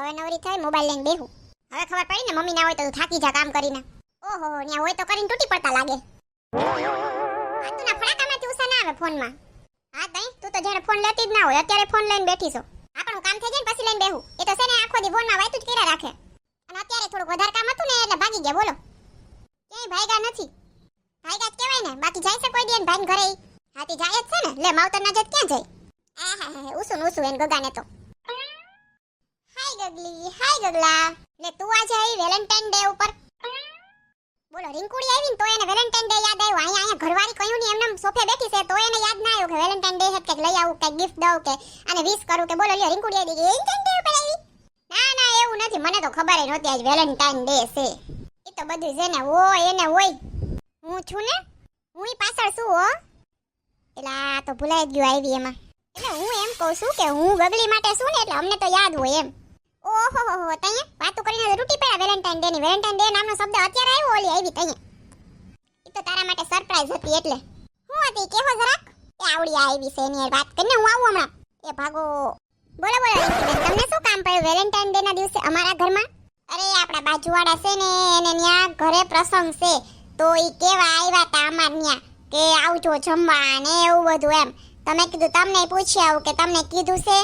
હવે નવરી થઈ મોબાઈલ લઈને બેહું. હવે ખબર પડી ને મમ્મી ના હોય તો તું થાકી જા કામ કરીને. ઓહો ન્યા હોય તો કરીને તૂટી પડતા લાગે. આ તું ના ફડાકામાંથી ઉસા ના આવે ફોનમાં. હા તઈ તું તો જ્યારે ફોન લેતી જ ના હોય અત્યારે ફોન લઈને બેઠી છો. આપણું કામ થઈ જાય ને પછી લઈને બેહું. એ તો છે ને આખો દી ફોનમાં વાયતું જ કર્યા રાખે. અને અત્યારે થોડું વધારે કામ હતું ને એટલે ભાગી ગયા બોલો. ક્યાંય ભાગ્યા નથી. ભાગ્યા જ કહેવાય ને બાકી જાય છે કોઈ દી ને ભાઈને ઘરે. હાથી જાય જ છે ને લે માવતર ના જત ક્યાં જાય. આહા ઉસું એન ગગાને તો. હાય ગગલી હાય ગગલા. લે તું આજે આવી વેલેન્ટાઇન ડે ઉપર. બોલો રિંકુડી આવી ને તો એને વેલેન્ટાઇન ડે યાદ આવ્યો. અહીંયા ઘરવાળી કયું ની એમને સોફે બેઠી છે તો એને યાદ ના આવ્યું કે વેલેન્ટાઇન ડે છે કે લઈ આવું કે ગિફ્ટ દઉં કે આને વિશ કરું કે બોલો લ્યો રિંકુડી આવી ગઈ વેલેન્ટાઇન ડે ઉપર આવી. ના એવું નથી મને તો ખબર જ નહોતી આજ વેલેન્ટાઇન ડે છે. એ તો બધું છે ને હોય એને હોય. હું છું ને હું પાછળ છું હો. એલા તો ભૂલાઈ ગયું આવી એમાં. એટલે હું એમ કહું છું કે હું ગગલી માટે છું ને એટલે અમને તો યાદ હોય એમ. ઓહો તઈએ વાતો કરીને રૂટી પડ્યા વેલેન્ટાઇન ડે ની. વેલેન્ટાઇન ડે નામનો શબ્દ અત્યારે આવ્યો ઓલી આવી તઈએ. એ તો તારા માટે સરપ્રાઈઝ હતી એટલે. હું હતી કેવો જરાક એ આવડી આવી છે એની વાત કરીને હું આવું હમણાં. એ ભાગો. બોલો રિંકીબેન તમને શું કામ પડ્યું વેલેન્ટાઇન ડે ના દિવસે અમારા ઘરમાં? અરે આપણા બાજુવાળા છે ને એને ન્યા ઘરે પ્રસંગ છે તો ઈ કેવા આવ્યા તા અમાર ન્યા કે આવજો જમવા ને એવું બધું એમ. તમે કીધું તમને પૂછી આવું કે તમને કીધું છે?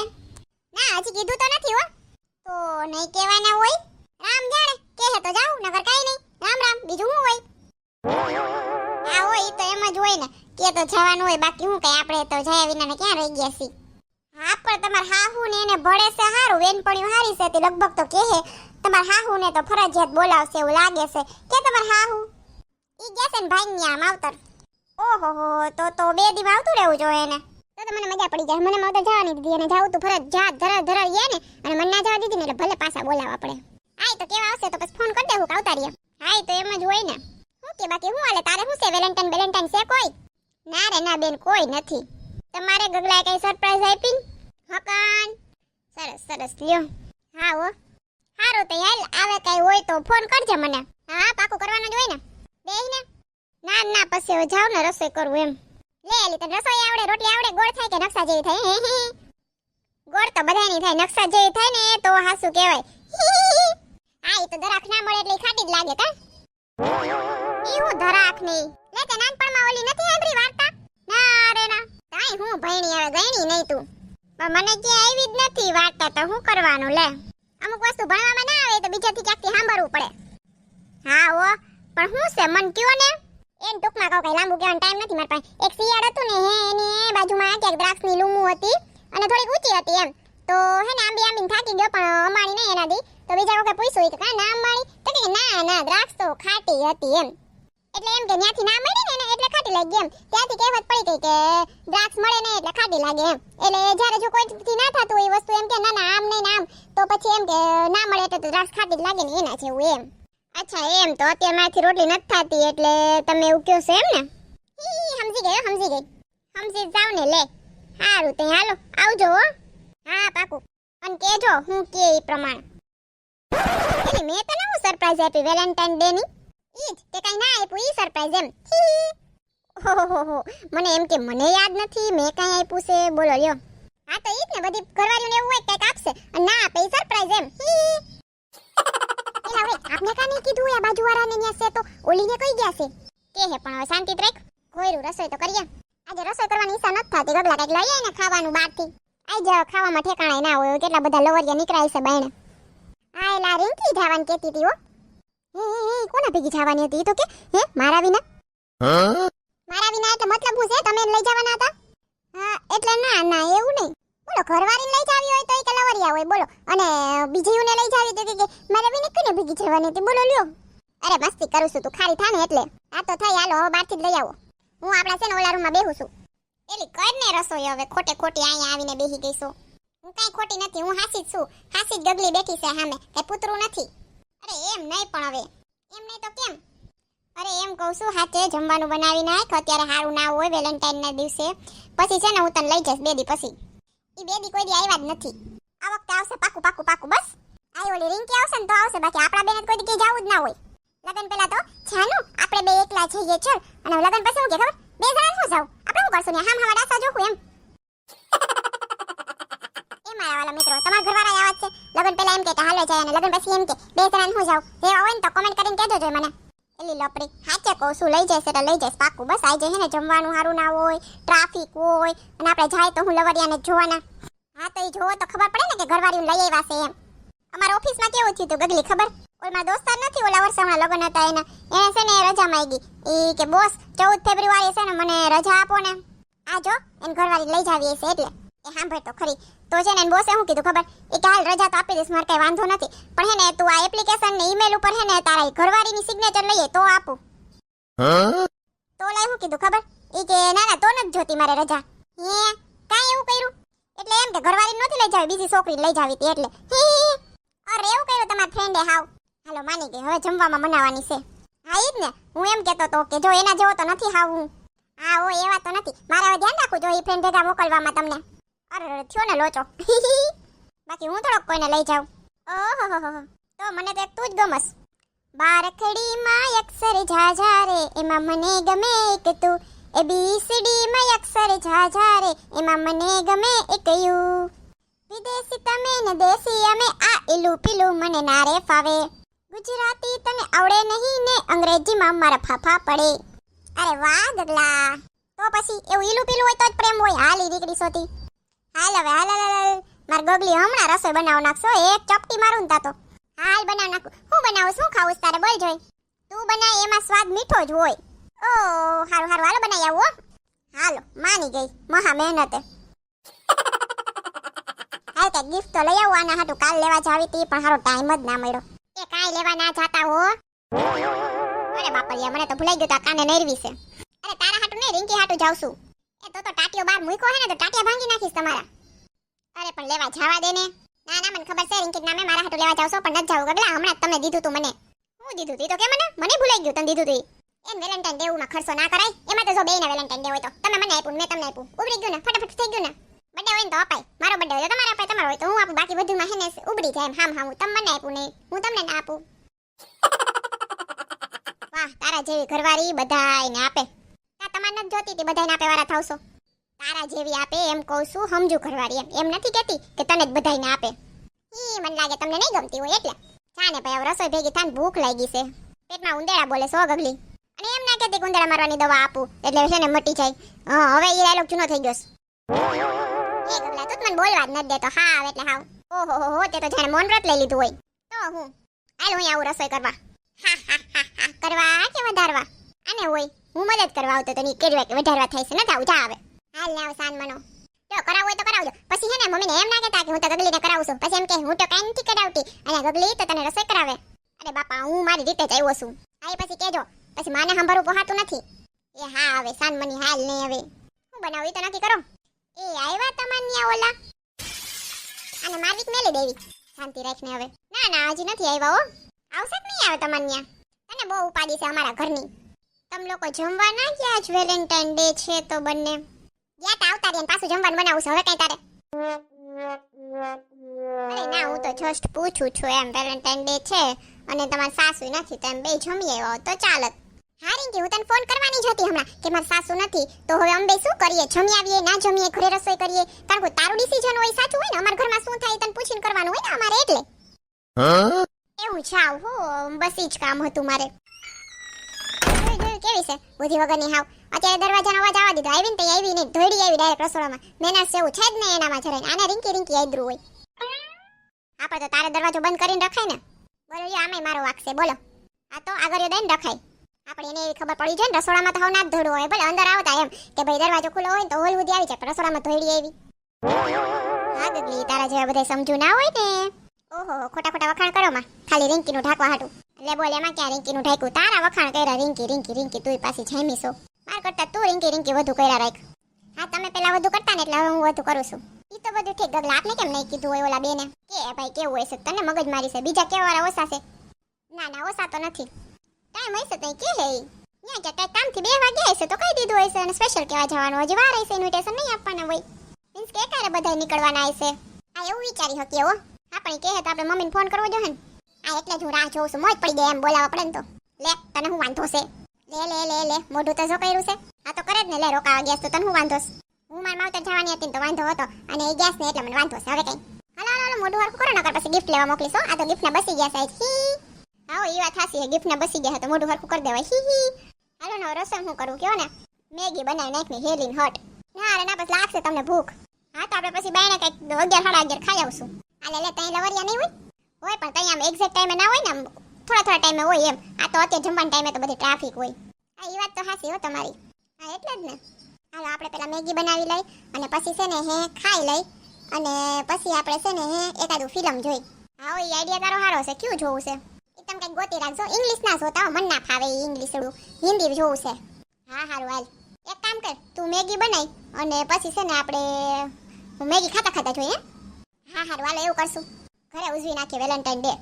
ના હજી કીધું તો નથી હો. તો નહીં કહેવાના હોય? રામ જાણે કહે તો જાઉં નગર કાઈ નહીં. રામ બીજું શું હોય? હા હોય ઈ તો એમ જ હોય ને કે તો જવાનું હોય બાકી હું કઈ આપણે તો જયા વિનાને ક્યાં રહી ગયા છીએ. હા પણ તમાર હાહુ ને એને ભળે છે હારું વેનપણ્યું હારી છે તે લગભગ તો કહે તમાર હાહુ ને તો ફરજિયાત બોલાવશે એવું લાગે છે કે તમાર હાહુ ઈ ગયા છે ને ભાઈ ન્યા માવતર. ઓહો તો બે દી આવતું રહેવું જોઈએ એને. તો મને મજા પડી જાય. મને માવતર જવા નહીં દીધી અને જાવું તું ફરજિયાત ધરા યે ને અને મને ના જવા દીધી ને એટલે ભલે પાછા બોલાવા આપણે. હા તો કેવા આવશે તો પછી ફોન કરી દેવું કે આવતા રહ્યા. હા તો એમ જ હોય ને. હું કે બાકી હું હાલે તારે શું છે વેલેન્ટાઇન છે કોઈ? ના રે ના બેન કોઈ નથી. તમારે ગગલાએ કઈ સરપ્રાઈઝ આપી? હકાન સરસ લ્યો. હા હો હારું તો હાલ આવે કઈ હોય તો ફોન કરજે મને. હા પાકું કરવાનું જ હોય ને. બેય ને ના પછી હવે જાવ ને રસોઈ કરવું એમ. લે એલી તને રસોઈ આવડે રોટલી આવડે ગોળ થાય કે નકશા જેવી થાય? ગોળ તો બધાની થાય નકશા જેવી થાય ને તો હાસુ કહેવાય. હા ઈ તો દરાખ ના મળે એટલે ખાટી જ લાગે કા. ઈ હું દરાખ નહીં લે તે નાનપણમાં ઓલી નથી સાંભળી વાર્તા? ના રે ના કાઈ હું ભઈણી હવે ગઈણી નહીં તું. પણ મને કે આવી જ નથી વાર્તા તો હું કરવાનું લે. અમુક વસ્તુ ભણવામાં ના આવે તો બીજાથી ક્યાંકથી સાંભળવું પડે. હા હો પણ હું છે મન કયો ને એન ટૂંકમાં કહું કઈ લાંબુ કહેવાનો ટાઈમ નથી મારી પાસે. એક શિયાળ હતું ને એની બાજુમાં ક્યાંક દ્રાક્ષની લૂમું હતી અને થોડીક ઊંચી હતી એમ. તો હે ને આંબીને થાકી ગયો પણ અમાણી નહીં એનાથી. તો બીજા વખત પૂછ્યું કે કા ના અમાણી? તો કે ના દ્રાક્ષ તો ખાટી હતી એમ. એટલે એમ કે ન્યાથી ના મળી ને એટલે ખાટી લાગી એમ. ત્યાંથી કહેવત પડી ગઈ કે દ્રાક્ષ મળે ને એટલે ખાટી લાગે એમ. એટલે જ્યારે જો કોઈથી ના થતું એ વસ્તુ એમ કે ના આમ નહીં આમ તો પછી એમ કે ના મળે એટલે તો દ્રાક્ષ ખાટી જ લાગે ને એના જેવું એમ. અચ્છા એમ તો અત્યારે મારાથી રોટલી નથી થતી એટલે તમે એવું કહો છો એમ ને? સમજી ગઈ જાવ ને લે. સારું તે હાલો આવજો હો. હા પાકું. અને કેજો હું કે એ પ્રમાણે. એટલે મેં તને હું સરપ્રાઈઝ આપી વેલેન્ટાઇન ડે ની? ઈ જ તે કઈ ના આપ્યું ઈ સરપ્રાઈઝ એમ. ઓહો મને એમ કે મને યાદ નથી મેં કઈ આપ્યું છે બોલો લ્યો. હા તો ઈ જ ને બધી ઘરવાળીઓને એવું હોય કઈક આપશે અને ના આપે ઈ સરપ્રાઈઝ એમ. એલા ઓય આપને કાને કીધું આ બાજુવાળાને ન્યા છે તો ઓલીને કઈ ગયા છે કે હે પણ હવે શાંતિ રાખ. કોઈરું રસોઈ તો કરીએ. આજે રસોઈ કરવાની ઈચ્છા નથી થતી. ગગલા કઈક લઈ આય ને ખાવાનું બહારથી. આઈ જાવ ખાવામાં ઠેકાણે ના હોય કેટલા બધા લવરિયા નીકળાય છે બાયણે. હા એલા રિંકી જવાની કહેતી હતી હો. હે કોના ભેગી જવાની હતી તો કે હે મારા વિના એટલે મતલબ હું છે તમે લઈ જવાના હતા? હા એટલે ના એવું નહીં. બોલો ઘરવાળીને લઈ જાવી હોય તો એ કે લવરિયા હોય બોલો અને બીજીને લઈ જાવી તો કે મારા વિને કોને ભેગી જવાની હતી બોલો લ્યો. અરે મસ્તી કરું છું તું ખારી થાને એટલે. આ તો થઈ હાલો હવે બહારથી જ લઈ આવો. હું આપણા છે ને ઓલા રૂમમાં બેહું છું. એલી કરને રસોઈ હવે ખોટી અહીંયા આવીને બેહી ગઈ છું. હું કાઈ ખોટી નથી હું હાસી જ છું. હાસી જ ગગલી બેઠી છે સામે કઈ પુતરું નથી. અરે એમ નહીં પણ હવે એમ નહીં તો કેમ? અરે એમ કહું છું હાથે જમવાનું બનાવી નાખ અત્યારે હારું ના હોય વેલેન્ટાઇન ના દિવસે. પછી છે ને હું તને લઈ જઈશ બે દી પછી. ઈ બે દી કોઈ દી આવ્યા જ નથી. આ વખતે આવશે પાકું બસ. આ ઓલી રિંકી આવશે ને તો આવશે બાકી આપણા બેને કોઈ દી કે જાવું જ ના હોય. લગન પહેલા તો જાનુ આપણે બે એકલા જઈએ ચલ અને લગન પછી હું કે ખબર બે જણા શું જાવ આપણે શું કરશું ને હામ હવા ડાસા જોખું એમ. મારા વાલા મિત્રો, તમારા ઘરવાળા આવા છે. લગન પહેલા એમ કે હાલો જાય અને લગન પછી એમ કે બે જણાને હું જાઉં. જેવા હોય ને તો કોમેન્ટ કરીને કહેજો જોઈ મને. એલી લપડી હાચે કહું છું, લઈ જઈશ એટલે લઈ જઈશ પાક્કું. બસ આઈ જાય ને જમવાનું સારું ના હોય, ટ્રાફિક હોય અને આપણે જાય તો હું લવરિયાને જોવાના. હા તો એ જોવો તો ખબર પડે ને કે ઘરવાળીને લઈ આવ્યા છે એમ. અમારા ઓફિસમાં કેવું થયું તું ગગલી ખબર? ઓલમાં દોસ્તાર નથી, ઓલા વર્ષે હમણાં લગન હતા એને છે ને રજા માંગી. એ કે બોસ 14 ફેબ્રુઆરી છે ને મને રજા આપો ને. આ જો એને ઘરવાળી લઈ જાવી છે એટલે એ સાંભળ તો ખરી. તો છે ને બોસે શું કીધું ખબર? એ કે હાલ રજા તો આપી દઈશ, મારે કઈ વાંધો નથી, પણ હે ને તું આ એપ્લિકેશન ને ઈમેલ ઉપર હે ને તારા ઘરવાળીની સિગ્નેચર લઈએ તો આપું. તો લઈ શું કીધું ખબર? એ કે ના ના તો નથી જોતી મારે રજા. હે કાઈ એવું કર્યું? એટલે એમ કે ઘરવાળી નથી લઈ જાવી, બીજી છોકરી લઈ જાવી હતી એટલે. અરે એવું કર્યું તમારા ફ્રેન્ડે હાવ. હાલો માની ગઈ, હવે જમવામાં મનાવવાની છે. હા ઈ જ ને, હું એમ કહેતો તો કે જો એના જેવો તો નથી હાવ હું. હા ઓ એવા તો નથી, મારે હવે ધ્યાન રાખવું જો એ ફ્રેન્ડ ભેગા મોકલવામાં તમને. અરે થયો ને લોચો. બાકી હું થોડોક કોઈને લઈ જાઉં. ઓહો તો મને તો એક તું જ ગમસ. બારખડીમાં અક્ષર ઝાઝા રે એમાં મને ગમે એક તું. ABCD માં અક્ષર ઝાઝા રે એમાં મને ગમે એક યુ. વિદેશી તમે ને દેશી અમે આ ઇલું પીલું મને ના રે ફાવે. ગુજરાતી તને આવડે નહીં ને અંગ્રેજીમાં મારા ફાફા પડે. અરે વાહ ગગલા, તો પછી એવું ઈલું પીલું હોય તો જ પ્રેમ હોય. હાલી દીકરી સોતી. હાલ હવે હાલ માર ગગલી હમણાં રસોઈ બનાવ નાખશો. એક ચપટી મારું ને તો હાલ બનાવ નાખું. હું બનાવું, શું ખાવું તારે બોલ જોઈ. તું બનાય એમાં સ્વાદ મીઠો જ હોય. ઓ હારું હારું હાલો બનાવી આવો. હાલો માની ગઈ મહા મહેનતે. હાલ કઈ ગિફ્ટ તો લઈ આવું આના હાટું. કાલ લેવા જાવી તી પણ હારો ટાઈમ જ ના મળ્યો. એ કાઈ લેવા ના જાતા હો. અરે બાપરિયા મને તો ભૂલાઈ ગયું તા કાને નેરવી છે. અરે તારા હાટું નહીં રિંકી હાટું જાવ છું. એ તો ટાટિયો બાર મૂક્યો હે ને તો ટાટિયા ભાંગી નાખીશ તમારા. અરે પણ લેવા જવા દે ને. ના ના મને ખબર છે રિંકી નામે મારા હાટું લેવા જાવ છો પણ ન જાવ ગગલા. હમણાં તમે દીધું તું મને. હું દીધું તી તો કે મને ભૂલાઈ ગયું તને દીધું તું. એમ વેલેન્ટાઇન ડે માં ખર્ચો ના કરાય. એમાં તો જો બેયના વેલેન્ટાઇન ડે હોય તો તમે મને આપ્યું મેં તમને આપ્યું. ઉબરી ગયું ને ફટાફટ થઈ ગયું ને. બર્થડે હોય ને તો અપાય. મારો બર્થડે હોય તો તમારે અપાય, તમારો હોય તો હું આપું. બાકી બધુંમાં હે ને ઉબરી જાય એમ હામ તમે મને આપ્યું નહીં હું તમને ના આપું. વાહ તારા જેવી ઘરવાળી બધાયને આપે. તા તમાર નથી જોતી તી બધાયને આપે વાળા થાવશો. તારા જેવી આપે એમ કહું છું, સમજુ ઘરવાળી એમ નથી કહેતી કે તને જ બધાયને આપે. ઈ મને લાગે તમને નહીં ગમતી હોય એટલે. જાને ભાઈ હવે રસોઈ ભેગી થાને ભૂખ લાગી છે. પેટમાં ઉંદેડા બોલે સો ગગલી. અને એમ ના કહેતી કે ઉંદેડા મારવાની દવા આપું એટલે છે ને મટી જાય. હા હવે ઈ ડાયલોગ જૂનો થઈ ગયો છે. એ ગગલા તું મને બોલવા જ નથી દેતો. હા એટલે હાવ ઓહો હો તે તો જાણે મૌન વ્રત લઈ લીધું હોય. તો હું હાલ હું આવું રસોઈ કરવા. હા કરવા કે વધારવા? આને હોય હું મદદ કરવા આવતો તો ની કેડવા કે વધારવા થાય છે. નથી આવું જા આવે. હાલ ને આવ સાન મનો. જો કરાવ હોય તો કરાવજો. પછી હે ને મમ્મીને એમ ના કહેતા કે હું તો ગગલીને કરાવું છું. પછી એમ કે હું તો કાઈ નથી કરાવતી અને ગગલી તો તને રસોઈ કરાવે. અરે બાપા હું મારી રીતે જ આવ્યો છું. આ પછી કેજો પછી માને સાંભળવું પહાતું નથી. એ હા હવે સાન મની હાલ નહીં હવે હું બનાવું એ તો નક્કી કરો. એ આવ્યા તમાન્યા ઓલા અને માર્વિક મેલી દેવી. શાંતિ રાખને હવે. ના ના હજી નથી આવ્યા હો. આવશે કે નહીં આવે તમાન્યા? તને બહુ ઉપાડી છે અમારા ઘરની. તમ લોકો જમવા ના ગયા જ વેલેન્ટાઇન ડે છે તો બંને ગયા તા આવતા રહ્યા પાછું જમવાનું બનાવું છે હવે કઈ તારે. અરે ના હું તો જસ્ટ પૂછું છું એમ. વેલેન્ટાઇન ડે છે અને તમારા સાસુ નથી તો એમ બે જમી આવ્યો તો ચાલત. હા રિંકી હું તને ફોન કરવાની જ હતી હમણાં કે મારા સાસુ નથી તો હવે અમે બે શું કરીએ? જમી આવીએ ના જમીએ ઘરે રસોઈ કરીએ? કારણ કે તારું ડિસિઝન હોય સાચું હોય ને. અમારા ઘરમાં શું થાય તને પૂછીને કરવાનું હોય ને અમારે એટલે. એવું જાવ હો બસ ઈ જ કામ હતું મારે. કેવી છે બુદ્ધિ વગરની હાવ. અત્યારે દરવાજાનો અવાજ આવવા દીધો. આવીને તો આવી નહીં ધોડી આવી ડાયરેક્ટ રસોડામાં. મેનર્સ જેવું છે જ ને એનામાં જરાય. આને રિંકી આદરું હોય. આપણે તો તારે દરવાજો બંધ કરીને રખાય ને. બોલો યો આમે મારો વાક છે બોલો. આ તો આગળ દઈને રખાય. આપણે એને એવી ખબર પડી જાય ને રસોડામાં તો હાવ ના જ ધોડો હોય. ભલે અંદર આવતા એમ કે ભાઈ દરવાજો ખુલ્લો હોય તો હોલ સુધી આવી જાય પણ રસોડામાં ધોડી આવી. હા ગગલી તારા જેવા બધા સમજુ ના હોય ને. ઓહો ખોટા વખાણ કરો માં ખાલી રિંકીનું ઢાંકવા હાટું. એટલે બોલ એમાં ક્યાં રિંકીનું ઢાંક્યું? તારા વખાણ કર્યા રિંકી તુંય પાછી જામી છો. માર કરતા તું રિંકી વધુ કર્યા રાખ. હા તમે પેલા વધુ કરતા ને એટલે હવે હું વધુ કરું છું. ઈ તો બધું ઠીક ગગલા આપને કેમ નહીં કીધું હોય ઓલા બેને કે ભાઈ કેવું હોય છે તને મગજ મારી છે બીજા કેવાળા ઓછા છે? ના ના ઓછા તો નથી. ટાઈમ હશે તઈ કે હે ન્યા કે કઈ કામથી 2 વાગે હશે તો કહી દીધું હશે અને સ્પેશિયલ કેવા જવાનું હજી વાર હશે. ઇન્વિટેશન નહીં આપવાના હોય મીન્સ કે એકારે બધા નીકળવાના હશે. આ એવું વિચારી હકીએ હો. આપણે કહે તો આપણે મમ્મીને ફોન કરવો જોઈએ ને. આ એટલે જ હું રાહ જોઉં છું. મોજ પડી ગઈ એમ બોલાવવા પડે ને તો. લે તને હું વાંધો છે? લે મોઢું તો જો કર્યું છે. આ તો કરે જ ને. લે રોકાવા ગેસ તો તને હું વાંધો છે? હું મારા માવતર જવાની હતી ને તો વાંધો હતો અને એ ગેસ ને એટલે મને વાંધો છે. હવે કઈ હાલો હાલો હાલો, મોઢું હરખું કરો નકર પછી ગિફ્ટ લેવા મોકલીશ હો. આ તો ગિફ્ટના બસી ગયા સાઈડ. હી આવો ઈ વાત હાસી હે, ગિફ્ટના બસી ગયા તો મોઢું હરખું કરી દેવાય. હી હાલો ને રસોઈ હું કરું કયો ને. મેગી બનાવી નાખની હેલીન હોટ. ના રે ના, પછી લાગશે તમને ભૂખ. હા તો આપણે પછી બાયણે કઈક 11 સાડા 11 ખાઈ આવશું. આલે લે તઈ લવરિયા નહીં હોય પણ તઈ આમ એક્ઝેક્ટ ટાઈમે ના હોય ને, આમ થોડા ટાઈમે હોય એમ. આ તો અત્યારે જમવાના ટાઈમે તો બધી ટ્રાફિક હોય. હા ઈ વાત તો હાસી હો તમારી. હા એટલે જ ને. હાલો આપણે પેલા મેગી બનાવી લઈ અને પછી છે ને હે ખાઈ લઈ અને પછી આપણે છે ને હે એકાદું ફિલ્મ જોઈ. હા ઈ આઈડિયા તારો સારો છે. ક્યું જોવું છે એ તમે કઈક ગોતી રાખજો. ઇંગ્લિશ ના જોતા મન ના ફાવે ઈ ઇંગ્લિશડું, હિન્દી જોવું છે. હા હારું હાલ એક કામ કર, તું મેગી બનાવી અને પછી છે ને આપણે મેગી ખાતા ખાતા જોઈએ. હા હારું હાલો એવું કરશું. ઘરે ઉજવી નાખીએ વેલેન્ટાઇન ડે.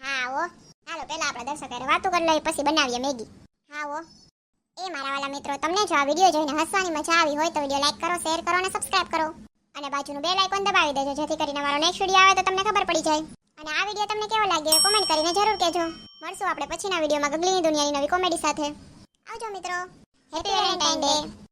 હા હો હાલો પેલા આપણા દર્શક હારે વાતો કરી લઈએ પછી બનાવીએ મેગી. હા હો એ મારા વાલા મિત્રો, તમને જો આ વિડીયો જોઈને હસવાની મજા આવી હોય તો વિડીયો લાઈક કરો, શેર કરો અને સબસ્ક્રાઇબ કરો અને બાજુનું બેલ આઇકોન દબાવી દેજો જેથી કરીને મારો નેક્સ્ટ વિડીયો આવે તો તમને ખબર પડી જાય. અને આ વિડીયો તમને કેવો લાગ્યો કોમેન્ટ કરીને જરૂર કહેજો. મળશું આપણે પછીના વિડીયોમાં ગગલીની દુનિયાની નવી કોમેડી સાથે. આવજો મિત્રો. Happy Valentine day.